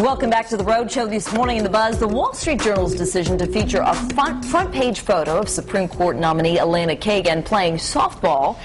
Welcome back to the Road Show. This morning in the Buzz, the Wall Street Journal's decision to feature a front page photo of Supreme Court nominee Elena Kagan playing softball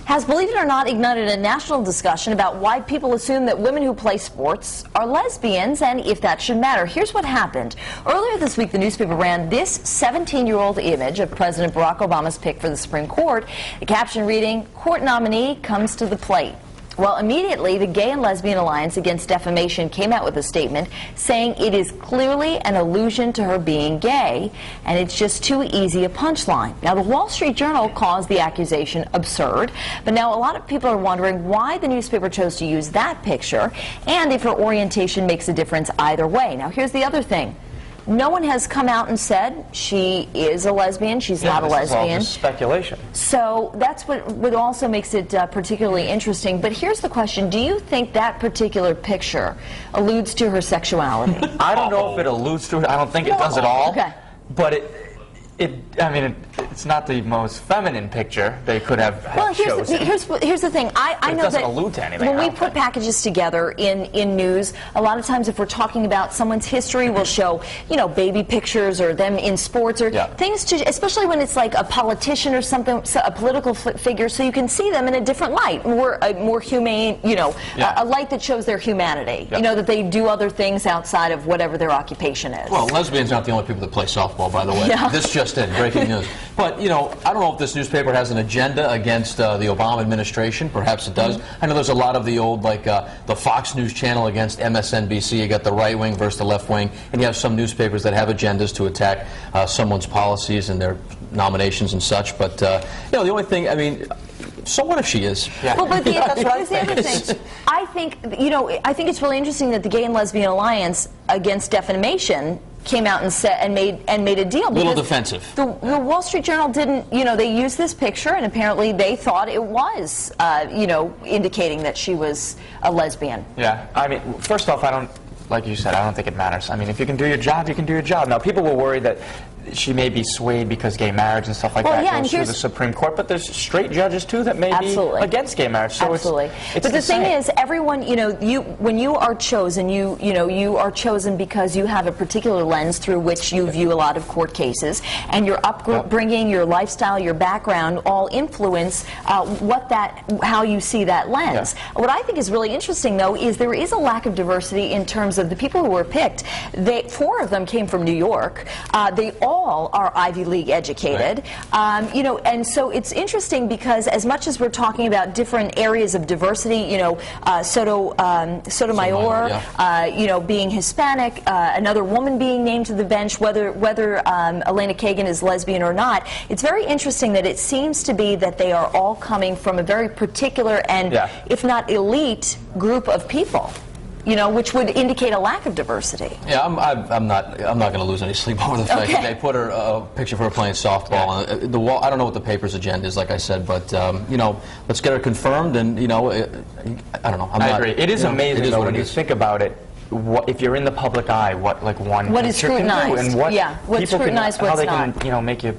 has, believe it or not, ignited a national discussion about why people assume that women who play sports are lesbians and if that should matter. Here's what happened. Earlier this week, the newspaper ran this 17-year-old image of President Barack Obama's pick for the Supreme Court, the caption reading, "Court nominee comes to the plate." Well, immediately, the Gay and Lesbian Alliance Against Defamation came out with a statement saying it is clearly an allusion to her being gay, and it's just too easy a punchline. Now, the Wall Street Journal calls the accusation absurd, but now a lot of people are wondering why the newspaper chose to use that picture, and if her orientation makes a difference either way. Now, here's the other thing. No one has come out and said she is a lesbian, she's not a lesbian. This is all just speculation. So that's what also makes it particularly interesting. But here's the question. Do you think that particular picture alludes to her sexuality? I don't know if it alludes to it. I don't think it does at all. Okay. But it's not the most feminine picture they could have chosen. Here's the thing. I know that allude to anything, when we put packages together in news, a lot of times if we're talking about someone's history, we'll show, you know, baby pictures or them in sports or things to, especially when it's like a politician or something, a political figure, so you can see them in a different light, more humane, you know, a light that shows their humanity. You know, that they do other things outside of whatever their occupation is. Well, lesbians aren't the only people that play softball, by the way. This just in, breaking news. But, you know, I don't know if this newspaper has an agenda against the Obama administration. Perhaps it does. I know there's a lot of the old, like, the Fox News channel against MSNBC. You got the right wing versus the left wing. And you have some newspapers that have agendas to attack someone's policies and their nominations and such. But, you know, the only thing, I mean, so what if she is? Well, but here's the other thing. I think, you know, I think it's really interesting that the Gay and Lesbian Alliance Against Defamation came out and said and made a deal. A little defensive. The Wall Street Journal didn't, you know, they used this picture and apparently they thought it was, you know, indicating that she was a lesbian. Yeah, I mean, first off, like you said, I don't think it matters. I mean, if you can do your job, you can do your job. Now, people will worry that she may be swayed because gay marriage and stuff like that goes through the Supreme Court, but there's straight judges too that may be against gay marriage. So it's but the thing is, everyone, you know, when you are chosen, you are chosen because you have a particular lens through which you view a lot of court cases, and your upbringing, your lifestyle, your background all influence how you see that lens. What I think is really interesting, though, is there is a lack of diversity in terms of the people who were picked. 4 of them came from New York. They all are Ivy League educated, you know, and so it's interesting because as much as we're talking about different areas of diversity, you know, Sotomayor, you know, being Hispanic, another woman being named to the bench, whether Elena Kagan is lesbian or not, it's very interesting that it seems to be that they are all coming from a very particular and, if not elite, group of people. You know, which would indicate a lack of diversity. Yeah, I'm not going to lose any sleep over the fact that they put a picture of her playing softball. And the Wall, I don't know what the paper's agenda is, like I said, but you know, let's get her confirmed. And you know, I don't know. I agree. It is amazing though when you think about it. If you're in the public eye, what is scrutinized, and what's scrutinized, how what's they not. can, you know, make you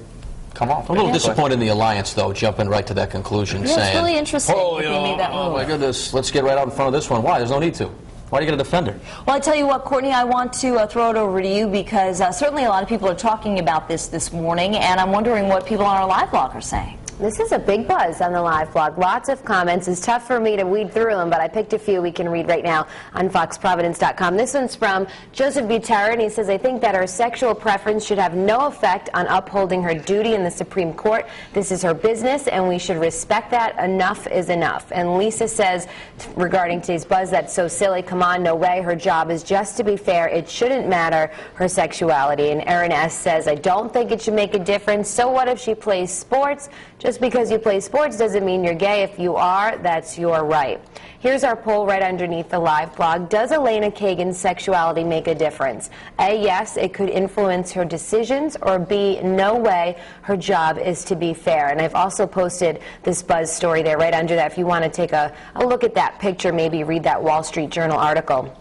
come off. I'm a little disappointed in the alliance, though, jumping right to that conclusion, saying, it's really interesting. Oh, you know, made that move. My goodness, let's get right out in front of this one. Why? There's no need to. Why are you going to defend her? Well, I tell you what, Courtney, I want to throw it over to you because certainly a lot of people are talking about this morning, and I'm wondering what people on our live blog are saying. This is a big buzz on the live blog. Lots of comments. It's tough for me to weed through them, but I picked a few we can read right now on foxprovidence.com. This one's from Joseph Butera, and he says, I think that her sexual preference should have no effect on upholding her duty in the Supreme Court. This is her business, and we should respect that. Enough is enough. And Lisa says, regarding today's buzz, that's so silly. Come on, no way. Her job is just to be fair. It shouldn't matter her sexuality. And Aaron S. says, I don't think it should make a difference. So what if she plays sports? Just because you play sports doesn't mean you're gay. If you are, that's your right. Here's our poll right underneath the live blog. Does Elena Kagan's sexuality make a difference? A, yes, it could influence her decisions, or B, no way, her job is to be fair. And I've also posted this buzz story there right under that if you want to take a look at that picture, maybe read that Wall Street Journal article.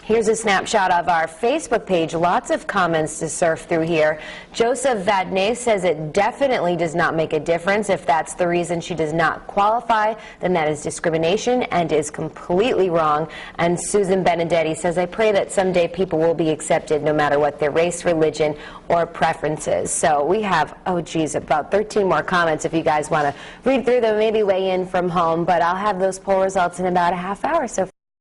Here's a snapshot of our Facebook page. Lots of comments to surf through here. Joseph Vadnais says it definitely does not make a difference. If that's the reason she does not qualify, then that is discrimination and is completely wrong. And Susan Benedetti says, I pray that someday people will be accepted no matter what their race, religion, or preferences. So we have, oh geez, about 13 more comments if you guys want to read through them, maybe weigh in from home. But I'll have those poll results in about a half hour. So